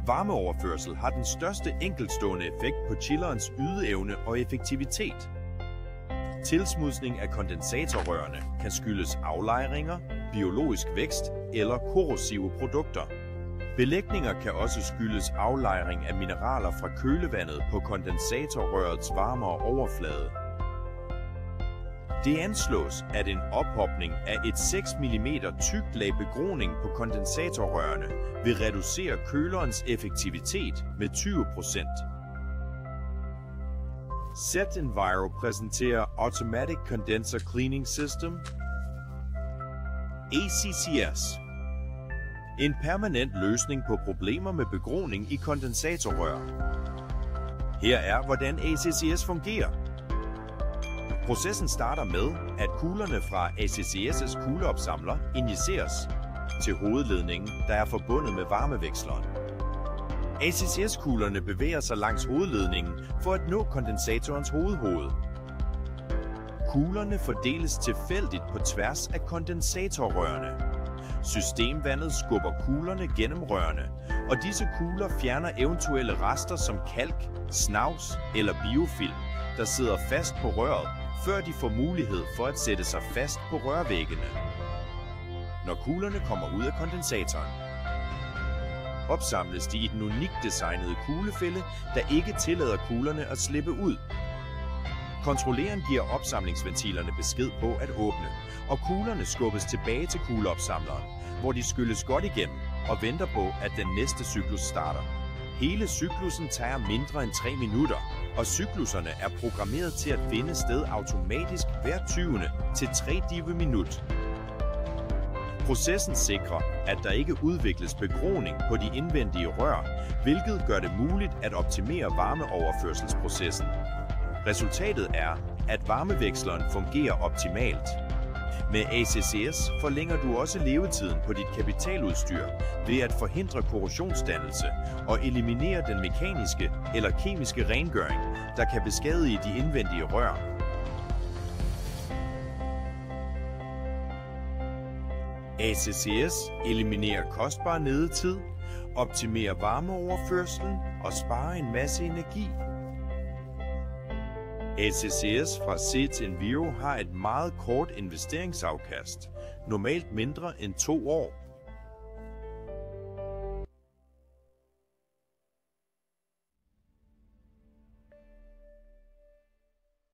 Varmeoverførsel har den største enkeltstående effekt på chillerens ydeevne og effektivitet. Tilsmudsning af kondensatorrørene kan skyldes aflejringer, biologisk vækst eller korrosive produkter. Belægninger kan også skyldes aflejring af mineraler fra kølevandet på kondensatorrørets varmere overflade. Det anslås, at en ophobning af et 6 mm tykt lag begroning på kondensatorrørene vil reducere kølerens effektivitet med 20%. Z-Enviro præsenterer Automatic Condenser Cleaning System, ACCS. En permanent løsning på problemer med begroning i kondensatorrør. Her er, hvordan ACCS fungerer. Processen starter med, at kuglerne fra ACCS' kugleopsamler injiceres til hovedledningen, der er forbundet med varmeveksleren. ACCS-kuglerne bevæger sig langs hovedledningen for at nå kondensatorens hovedhoved. Kuglerne fordeles tilfældigt på tværs af kondensatorrørene. Systemvandet skubber kuglerne gennem rørene, og disse kugler fjerner eventuelle rester som kalk, snavs eller biofilm, der sidder fast på røret, før de får mulighed for at sætte sig fast på rørvæggene. Når kuglerne kommer ud af kondensatoren, opsamles de i den unikt designede kuglefælde, der ikke tillader kuglerne at slippe ud. Kontrolleren giver opsamlingsventilerne besked på at åbne, og kuglerne skubbes tilbage til kugleopsamleren, hvor de skylles godt igennem og venter på, at den næste cyklus starter. Hele cyklussen tager mindre end 3 minutter, og cyklusserne er programmeret til at finde sted automatisk hver 20. til 30. minut. Processen sikrer, at der ikke udvikles begroning på de indvendige rør, hvilket gør det muligt at optimere varmeoverførselsprocessen. Resultatet er, at varmeveksleren fungerer optimalt. Med ACCS forlænger du også levetiden på dit kapitaludstyr ved at forhindre korrosionsdannelse og eliminere den mekaniske eller kemiske rengøring, der kan beskadige de indvendige rør. ACCS eliminerer kostbar nedetid, optimerer varmeoverførslen og sparer en masse energi. ACCS fra Z-Enviro har et meget kort investeringsafkast, normalt mindre end 2 år.